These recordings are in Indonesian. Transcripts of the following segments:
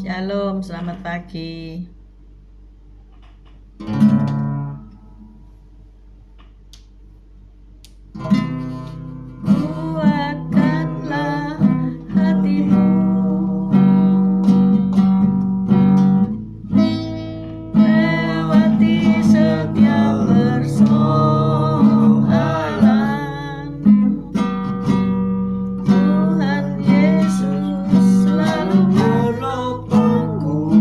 Shalom, selamat pagi. Kuatkanlah hatimu, lewati setiap persoalan. Tuhan Yesus selalu menopangku,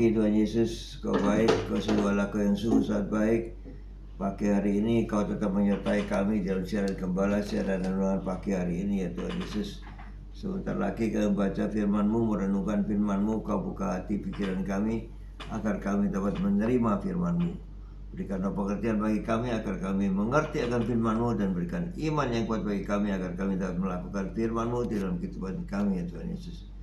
pagi Tuhan Yesus, Kau baik, Kau segala Kau yang sungguh sangat baik. Pagi hari ini Kau tetap menyertai kami dalam siaran gembala, siaran renungan pagi hari ini ya Tuhan Yesus. Sebentar lagi kami membaca firman-Mu, merenungkan firman-Mu. Kau buka hati pikiran kami agar kami dapat menerima firman-Mu. Berikanlah pengertian bagi kami agar kami mengerti akan firman-Mu, dan berikan iman yang kuat bagi kami agar kami dapat melakukan firman-Mu di dalam kehidupan kami ya Tuhan Yesus.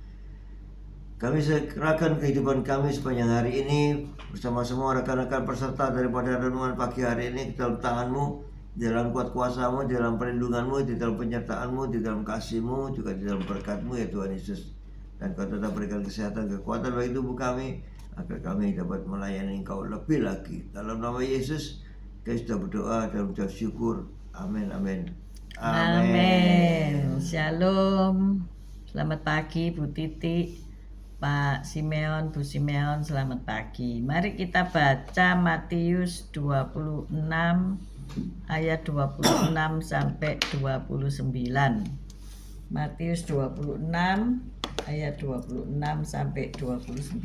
Kami serahkan kehidupan kami sepanjang hari ini bersama semua rekan-rekan peserta daripada renungan pagi hari ini ke dalam tangan-Mu, di dalam kuat kuasa-Mu, di dalam perlindungan-Mu, di dalam penyertaan-Mu, di dalam kasih-Mu, juga di dalam berkat-Mu ya Tuhan Yesus. Dan Kau tetap berikan kesehatan, kekuatan bagi tubuh kami agar kami dapat melayani Engkau lebih lagi. Dalam nama Yesus kami sudah berdoa dan ucap syukur. Amin, amin. Amin. Shalom. Selamat pagi Bu Titi, Pak Simeon, Bu Simeon, selamat pagi. Mari kita baca Matius 26 ayat 26 sampai 29. Matius 26 ayat 26 sampai 29.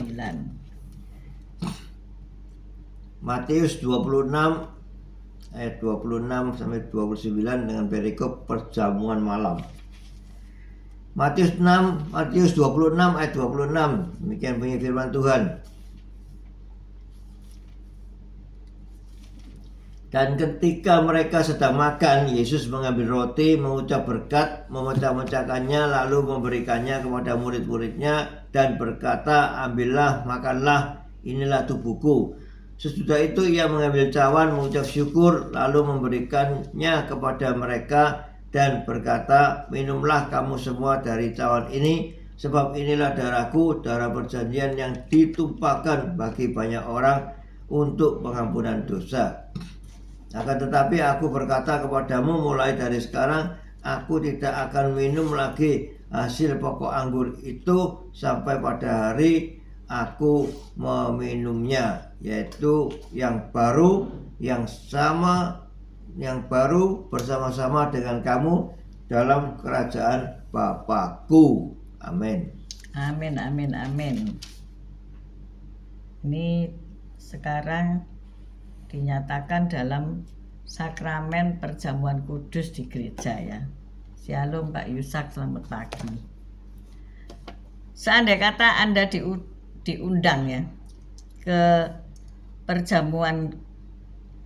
Matius 26 ayat 26 sampai 29 dengan perikop perjamuan malam. Matius 26 ayat 26. Demikian bunyi firman Tuhan. Dan ketika mereka sedang makan, Yesus mengambil roti, mengucap berkat, memecah-mecahkannya, lalu memberikannya kepada murid-muridnya dan berkata, "Ambillah, makanlah, inilah tubuhku." Sesudah itu ia mengambil cawan, mengucap syukur, lalu memberikannya kepada mereka dan berkata, "Minumlah kamu semua dari cawan ini, sebab inilah darahku, darah perjanjian yang ditumpahkan bagi banyak orang untuk pengampunan dosa. Akan tetapi aku berkata kepadamu, mulai dari sekarang aku tidak akan minum lagi hasil pokok anggur itu sampai pada hari aku meminumnya, yaitu yang baru bersama-sama dengan kamu dalam kerajaan Bapakku." Amin. Amin, amin, amin. Ini sekarang dinyatakan dalam sakramen perjamuan kudus di gereja ya. Shalom Pak Yusak, selamat pagi. Seandai kata Anda diundang ya ke perjamuan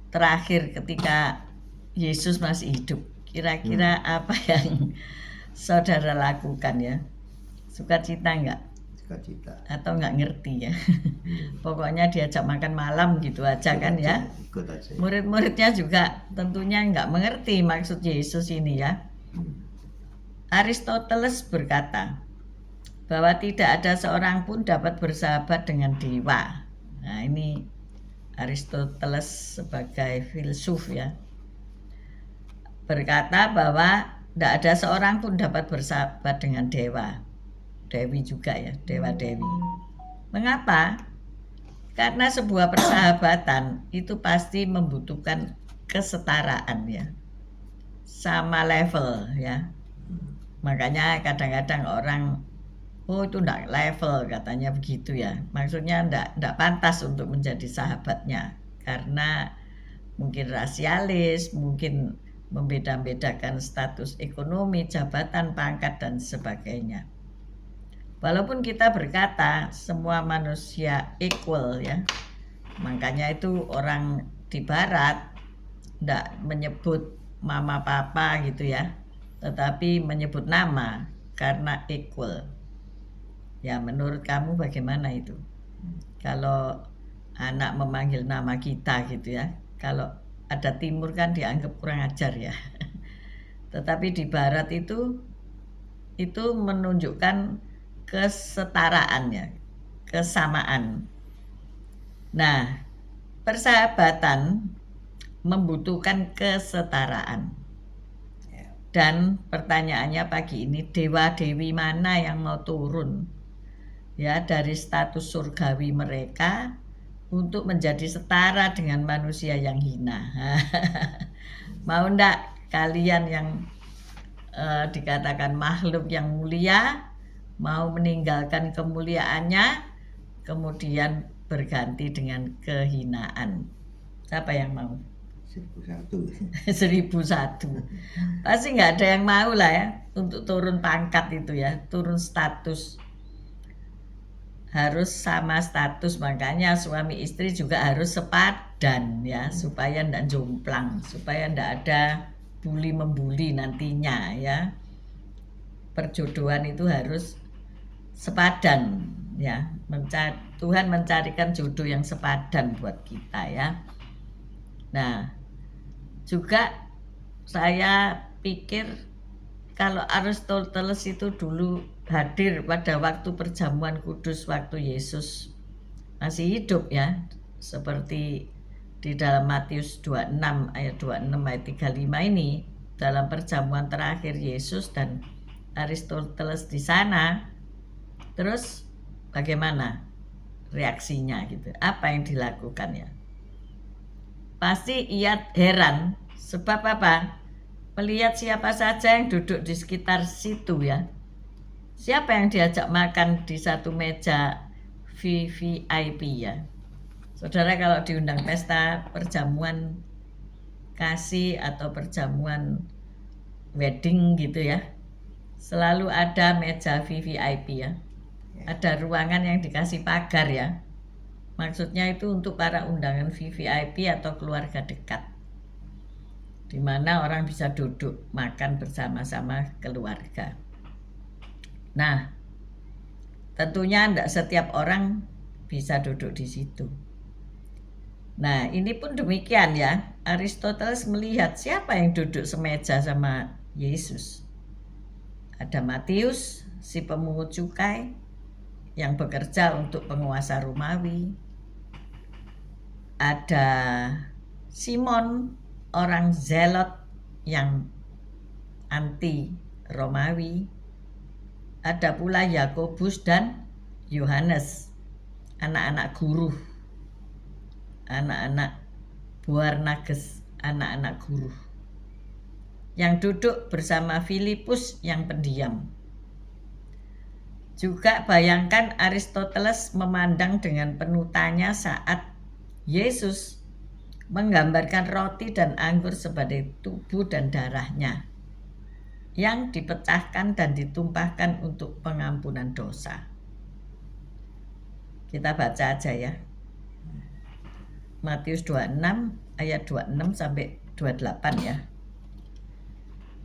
terakhir ketika Yesus masih hidup, kira-kira apa yang saudara lakukan ya? Sukacita enggak? Sukacita. Atau nggak ngerti ya? Pokoknya diajak makan malam gitu aja kan ya. Ikut aja. Murid-muridnya juga tentunya nggak mengerti maksud Yesus ini ya. Aristoteles berkata bahwa tidak ada seorang pun dapat bersahabat dengan dewa. Nah ini Aristoteles sebagai filsuf ya, berkata bahwa tidak ada seorang pun dapat bersahabat dengan dewa. Dewi juga ya, dewa-dewi. Mengapa? Karena sebuah persahabatan itu pasti membutuhkan kesetaraan ya, sama level ya. Makanya kadang-kadang orang, oh itu enggak level katanya begitu ya. Maksudnya enggak pantas untuk menjadi sahabatnya karena mungkin rasialis, mungkin membeda-bedakan status ekonomi, jabatan, pangkat dan sebagainya. Walaupun kita berkata semua manusia equal ya, makanya itu orang di barat enggak menyebut mama papa gitu ya, tetapi menyebut nama karena equal. Ya menurut kamu bagaimana itu? Kalau anak memanggil nama kita gitu ya, kalau ada timur kan dianggap kurang ajar ya. Tetapi di barat itu menunjukkan kesetaraannya, kesamaan. Nah, persahabatan membutuhkan kesetaraan. Dan pertanyaannya pagi ini, dewa-dewi mana yang mau turun ya dari status surgawi mereka untuk menjadi setara dengan manusia yang hina? Mau ndak kalian yang dikatakan makhluk yang mulia mau meninggalkan kemuliaannya, kemudian berganti dengan kehinaan. Siapa yang mau? 1001. 1001. Pasti nggak ada yang mau lah ya untuk turun pangkat itu ya, turun status. Harus sama status, makanya suami istri juga harus sepadan ya, supaya ndak jomplang, supaya ndak ada bully membuli nantinya ya. Perjodohan itu harus sepadan ya. Tuhan mencarikan jodoh yang sepadan buat kita ya. Nah, juga saya pikir kalau Aristoteles itu dulu hadir pada waktu perjamuan kudus waktu Yesus masih hidup ya, seperti di dalam Matius 26 ayat 26 ayat 35 ini, dalam perjamuan terakhir Yesus dan Aristoteles di sana. Terus bagaimana reaksinya gitu? Apa yang dilakukan ya? Pasti ia heran, sebab apa? Melihat siapa saja yang duduk di sekitar situ ya. Siapa yang diajak makan di satu meja VVIP ya. Saudara kalau diundang pesta perjamuan kasih atau perjamuan wedding gitu ya, selalu ada meja VVIP ya. Ada ruangan yang dikasih pagar ya. Maksudnya itu untuk para undangan VVIP atau keluarga dekat, di mana orang bisa duduk makan bersama-sama keluarga. Nah, tentunya tidak setiap orang bisa duduk di situ. Nah, ini pun demikian ya. Aristoteles melihat siapa yang duduk semeja sama Yesus. Ada Matius, si pemungut cukai yang bekerja untuk penguasa Romawi. Ada Simon, orang Zelot yang anti Romawi. Ada pula Yakobus dan Yohanes, anak-anak guru, anak-anak Boanerges, anak-anak guru, yang duduk bersama Filipus yang pendiam. Juga bayangkan Aristoteles memandang dengan penuh tanya saat Yesus menggambarkan roti dan anggur sebagai tubuh dan darahnya yang dipecahkan dan ditumpahkan untuk pengampunan dosa. Kita baca aja ya. Matius 26 ayat 26 sampai 28 ya.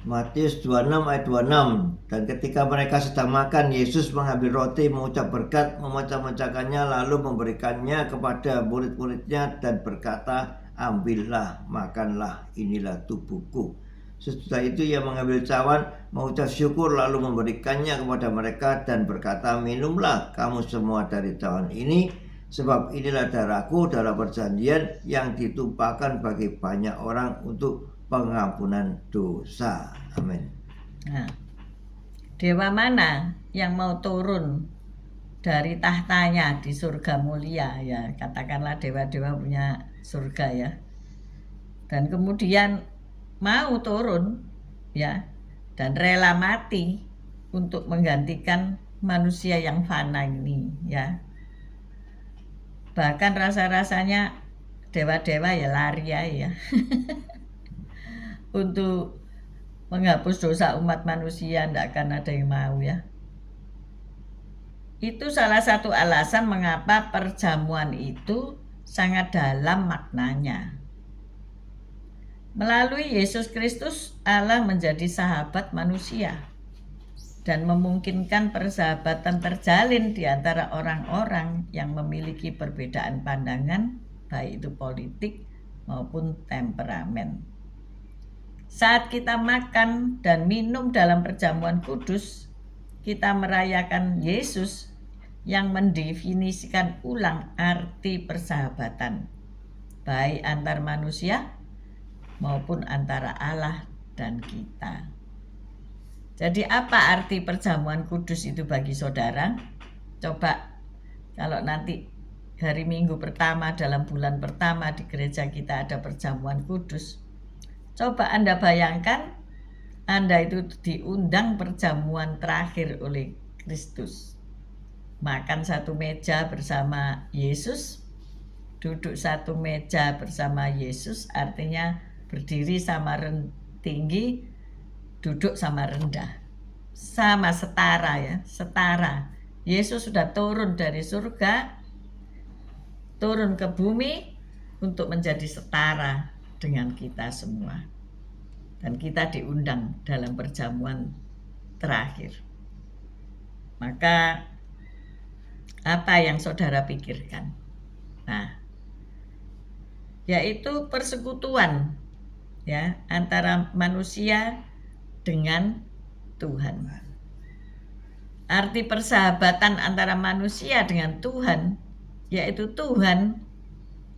Matius 26 ayat 26. Dan ketika mereka sedang makan, Yesus mengambil roti, mengucap berkat, memecah-mecahkannya, lalu memberikannya kepada murid-muridnya dan berkata, ambillah, makanlah, inilah tubuhku. Sesudah itu ia mengambil cawan, mengucap syukur, lalu memberikannya kepada mereka dan berkata, minumlah kamu semua dari cawan ini, sebab inilah darahku, darah perjanjian yang ditumpahkan bagi banyak orang untuk pengampunan dosa. Amin. Nah, dewa mana yang mau turun dari tahtanya di surga mulia ya, katakanlah dewa-dewa punya surga ya, dan kemudian mau turun ya, dan rela mati untuk menggantikan manusia yang fana ini ya. Bahkan rasa-rasanya dewa-dewa ya lari ya untuk menghapus dosa umat manusia, tidak akan ada yang mau ya. Itu salah satu alasan mengapa perjamuan itu sangat dalam maknanya. Melalui Yesus Kristus, Allah menjadi sahabat manusia dan memungkinkan persahabatan terjalin di antara orang-orang yang memiliki perbedaan pandangan, baik itu politik maupun temperamen. Saat kita makan dan minum dalam perjamuan kudus, kita merayakan Yesus yang mendefinisikan ulang arti persahabatan, baik antar manusia maupun antara Allah dan kita. Jadi apa arti perjamuan kudus itu bagi saudara? Coba kalau nanti hari Minggu pertama dalam bulan pertama di gereja kita ada perjamuan kudus, coba Anda bayangkan Anda itu diundang perjamuan terakhir oleh Kristus. makan satu meja bersama Yesus, duduk satu meja bersama Yesus, artinya berdiri sama tinggi, duduk sama rendah. Sama, setara ya, setara. Yesus sudah turun dari surga, turun ke bumi untuk menjadi setara dengan kita semua. Dan kita diundang dalam perjamuan terakhir. Maka apa yang saudara pikirkan? Nah, yaitu persekutuan ya antara manusia dengan Tuhan. Arti persahabatan antara manusia dengan Tuhan, yaitu Tuhan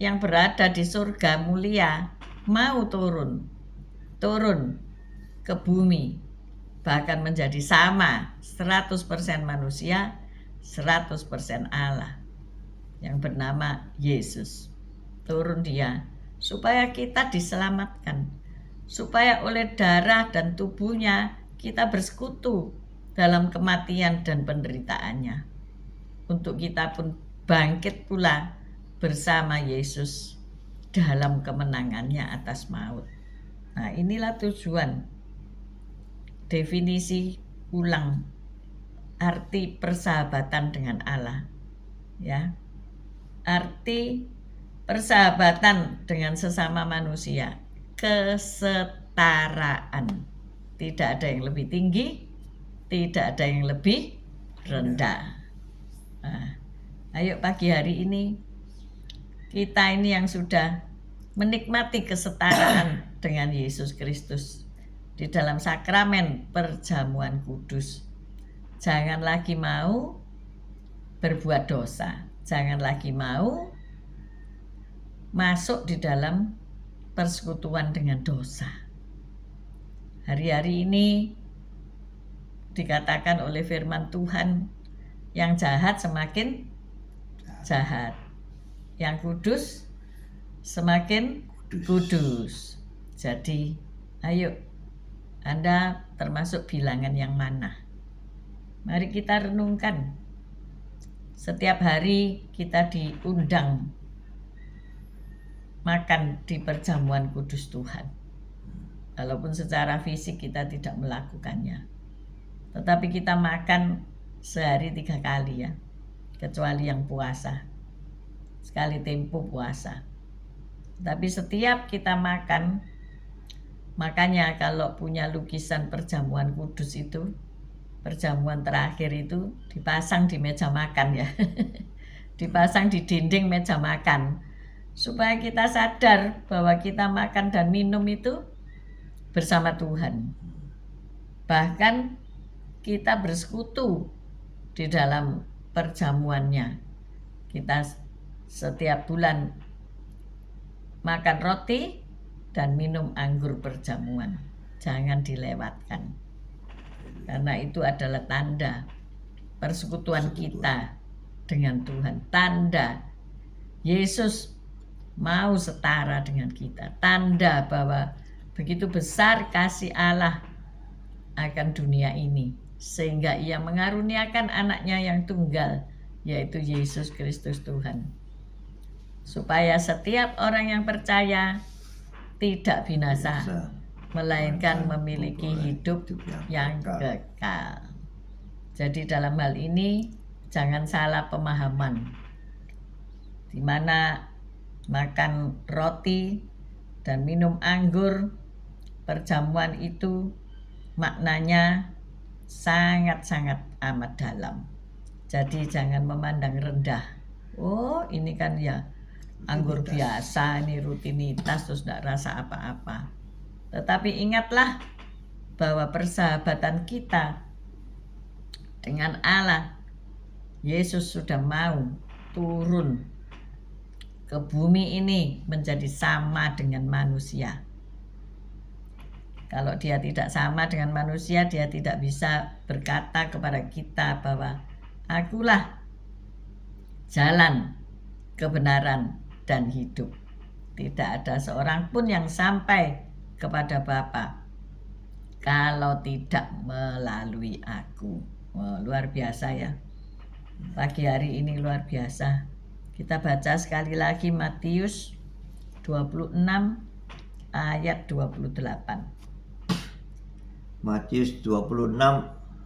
yang berada di surga mulia mau turun ke bumi, bahkan menjadi sama 100% manusia, 100% Allah, yang bernama Yesus. Turun dia supaya kita diselamatkan, supaya oleh darah dan tubuhnya kita bersekutu dalam kematian dan penderitaannya, untuk kita pun bangkit pula bersama Yesus dalam kemenangannya atas maut. Nah, inilah tujuan definisi ulang arti persahabatan dengan Allah. Ya. Arti persahabatan dengan sesama manusia, kesetaraan. Tidak ada yang lebih tinggi, tidak ada yang lebih rendah. Nah, ayo pagi hari ini kita ini yang sudah menikmati kesetaraan dengan Yesus Kristus di dalam sakramen perjamuan kudus. Jangan lagi mau berbuat dosa, jangan lagi mau masuk di dalam persekutuan dengan dosa. Hari-hari ini dikatakan oleh firman Tuhan, yang jahat semakin jahat, yang kudus semakin kudus. Jadi ayo, Anda termasuk bilangan yang mana? Mari kita renungkan. Setiap hari kita diundang makan di perjamuan kudus Tuhan. Walaupun secara fisik kita tidak melakukannya, tetapi kita makan sehari 3 kali ya, kecuali yang puasa, sekali tempo puasa. Tapi setiap kita makan, makanya kalau punya lukisan perjamuan kudus itu, perjamuan terakhir itu dipasang di meja makan ya, dipasang di dinding meja makan, supaya kita sadar bahwa kita makan dan minum itu bersama Tuhan. Bahkan kita bersekutu di dalam perjamuannya. Kita setiap bulan makan roti dan minum anggur perjamuan. Jangan dilewatkan. Karena itu adalah tanda persekutuan kita dengan Tuhan. Tanda Yesus mau setara dengan kita. Tanda bahwa begitu besar kasih Allah akan dunia ini, sehingga ia mengaruniakan anaknya yang tunggal, yaitu Yesus Kristus Tuhan, supaya setiap orang yang percaya tidak binasa, melainkan memiliki hidup yang kekal. Jadi dalam hal ini jangan salah pemahaman, di mana makan roti dan minum anggur perjamuan itu maknanya sangat-sangat amat dalam. Jadi jangan memandang rendah. Oh, ini kan ya anggur biasa, ini rutinitas, terus tidak rasa apa-apa. Tetapi ingatlah bahwa persahabatan kita dengan Allah, Yesus sudah mau turun ke bumi ini menjadi sama dengan manusia. Kalau dia tidak sama dengan manusia, dia tidak bisa berkata kepada kita bahwa akulah jalan, kebenaran, dan hidup. Tidak ada seorang pun yang sampai kepada Bapa kalau tidak melalui aku. Luar biasa ya. pagi hari ini luar biasa. Kita baca sekali lagi Matius 26 ayat 28. Matius 26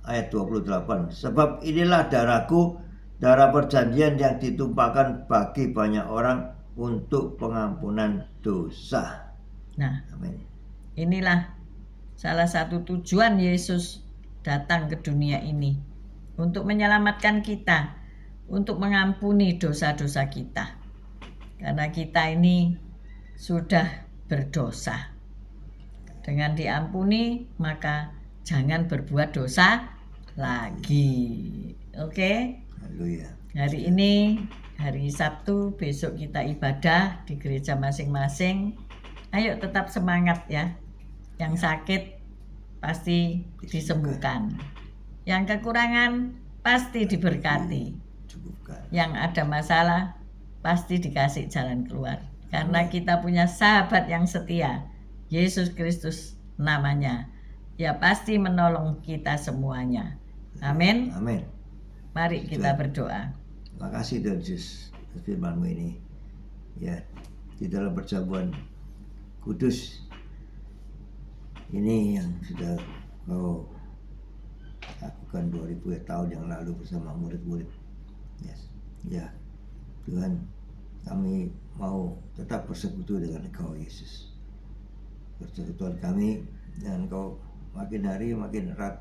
ayat 28. Sebab inilah darahku, darah perjanjian yang ditumpahkan bagi banyak orang untuk pengampunan dosa. Nah, Amin. inilah salah satu tujuan Yesus datang ke dunia ini, untuk menyelamatkan kita, untuk mengampuni dosa-dosa kita. Karena kita ini sudah berdosa. Dengan diampuni, maka jangan berbuat dosa lagi. Oke? Haleluya. Hari ini, hari Sabtu, besok kita ibadah di gereja masing-masing. Ayo tetap semangat ya. Yang sakit pasti disembuhkan. Yang kekurangan pasti diberkati. Cukupkan. Yang ada masalah pasti dikasih jalan keluar. Karena kita punya sahabat yang setia, Yesus Kristus namanya. Ya pasti menolong kita semuanya. Amin. Amin. Mari kita berdoa. Terima kasih Tuhan Yesus atas firman-Mu ini. Ya, di dalam perjamuan kudus ini yang sudah Kau lakukan 2000 tahun yang lalu bersama murid-murid. Yes. Ya, Tuhan, kami mau tetap bersekutu dengan Engkau Yesus. Persekutuan kami dengan Engkau makin hari makin erat.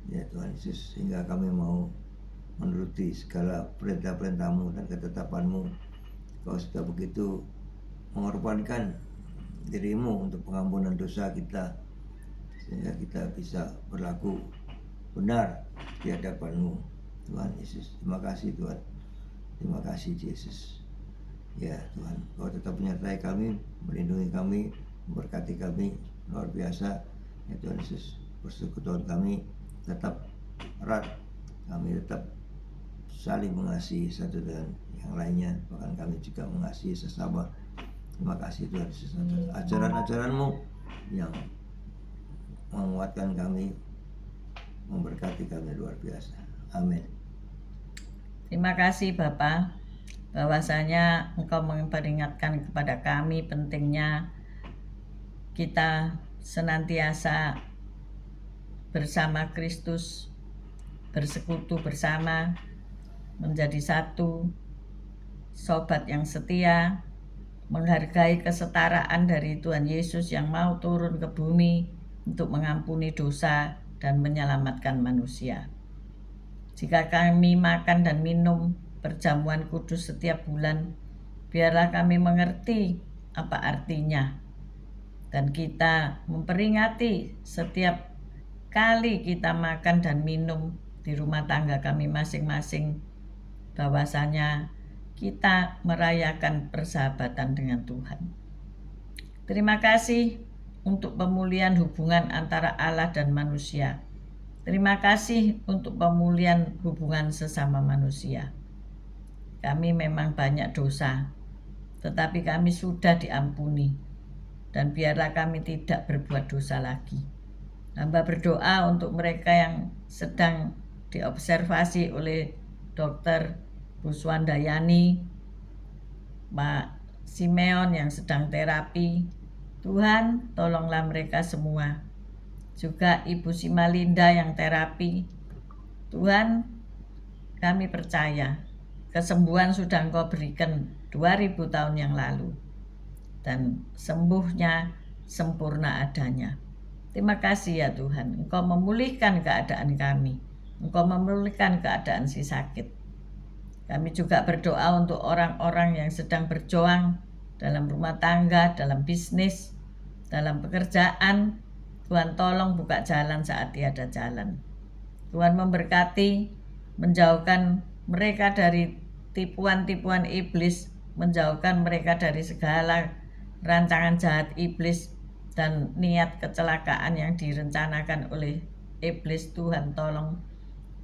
Ya Tuhan Yesus, sehingga kami mau menuruti segala perintah-perintah-Mu dan ketetapan-Mu. Kau sudah begitu mengorbankan diri-Mu untuk pengampunan dosa kita, sehingga kita bisa berlaku benar di hadapan-Mu. Tuhan Yesus, terima kasih Tuhan. Terima kasih Yesus. Ya Tuhan, Kau tetap menyertai kami, melindungi kami, memberkati kami luar biasa. Ya Tuhan Yesus, persekutuan kami tetap erat, kami tetap saling mengasihi satu dengan yang lainnya, bahkan kami juga mengasihi sesama. Terima kasih Tuhan Yesus atas ajaran-ajaran-Mu yang menguatkan kami, memberkati kami luar biasa. Amin. Terima kasih Bapak, bahwasanya Engkau memperingatkan kepada kami pentingnya kita senantiasa bersama Kristus, bersekutu bersama, menjadi satu, sobat yang setia, menghargai kesetaraan dari Tuhan Yesus yang mau turun ke bumi untuk mengampuni dosa dan menyelamatkan manusia. Jika kami makan dan minum perjamuan kudus setiap bulan, biarlah kami mengerti apa artinya, dan kita memperingati setiap kali kita makan dan minum di rumah tangga kami masing-masing, bahwasanya kita merayakan persahabatan dengan Tuhan. Terima kasih untuk pemulihan hubungan antara Allah dan manusia. Terima kasih untuk pemulihan hubungan sesama manusia. Kami memang banyak dosa, tetapi kami sudah diampuni, dan biarlah kami tidak berbuat dosa lagi. Hamba berdoa untuk mereka yang sedang diobservasi oleh Dr. Bu Swandayani, Pak Simeon yang sedang terapi. Tuhan, tolonglah mereka semua. Juga Ibu Simalinda yang terapi. Tuhan, kami percaya kesembuhan sudah Engkau berikan 2000 tahun yang lalu, dan sembuhnya sempurna adanya. Terima kasih ya Tuhan, Engkau memulihkan keadaan kami, Engkau memulihkan keadaan si sakit. Kami juga berdoa untuk orang-orang yang sedang berjuang dalam rumah tangga, dalam bisnis, dalam pekerjaan. Tuhan tolong buka jalan saat tiada jalan. Tuhan memberkati, menjauhkan mereka dari tipuan-tipuan iblis, menjauhkan mereka dari segala rancangan jahat iblis dan niat kecelakaan yang direncanakan oleh iblis. Tuhan tolong,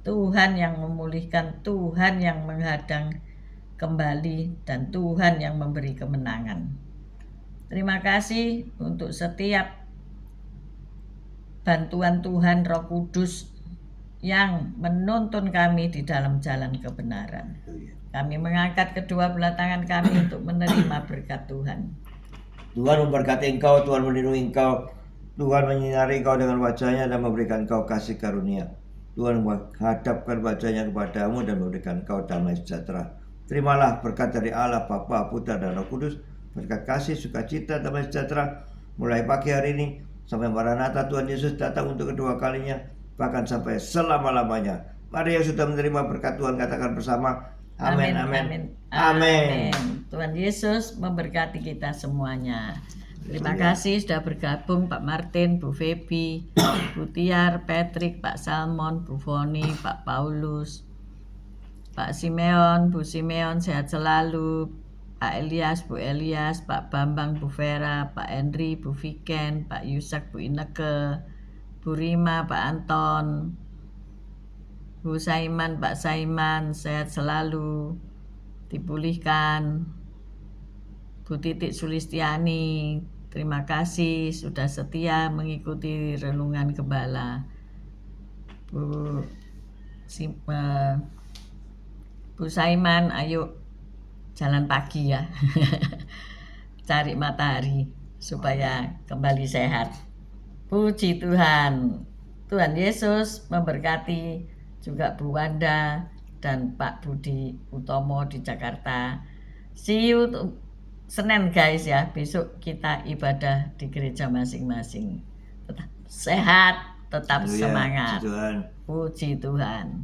Tuhan yang memulihkan, Tuhan yang menghadang kembali, dan Tuhan yang memberi kemenangan. Terima kasih untuk setiap bantuan Tuhan Roh Kudus yang menuntun kami di dalam jalan kebenaran. Kami mengangkat kedua belah tangan kami untuk menerima berkat Tuhan. Tuhan memberkati engkau, Tuhan melindungi engkau, Tuhan menyinari engkau dengan wajahnya dan memberikan engkau kasih karunia. Tuhan menghadapkan wajahnya kepadamu dan memberikan engkau damai sejahtera. Terimalah berkat dari Allah, Bapa, Putra, dan Roh Kudus, berkat kasih, sukacita, damai sejahtera, mulai pagi hari ini sampai Maranatha Tuhan Yesus datang untuk kedua kalinya, bahkan sampai selama-lamanya. Mari yang sudah menerima berkat Tuhan katakan bersama, amin, amin, amin. Tuhan Yesus memberkati kita semuanya. Terima kasih sudah bergabung Pak Martin, Bu Feby, Bu Tiar, Patrick, Pak Salmon, Bu Foni, Pak Paulus, Pak Simeon, Bu Simeon sehat selalu, Pak Elias, Bu Elias, Pak Bambang, Bu Vera, Pak Henry, Bu Viken, Pak Yusak, Bu Ineke, Bu Rima, Pak Anton, Bu Saiman, Pak Saiman, sehat selalu, dipulihkan. Bu Titik Sulistiani, terima kasih sudah setia mengikuti renungan gembala. Bu Saiman, ayo jalan pagi ya. Cari matahari supaya kembali sehat. Puji Tuhan. Tuhan Yesus memberkati juga Bu Wanda dan Pak Budi Utomo di Jakarta. See you Senin guys ya. Besok kita ibadah di gereja masing-masing. Tetap sehat, tetap semangat. Tuhan. Puji Tuhan.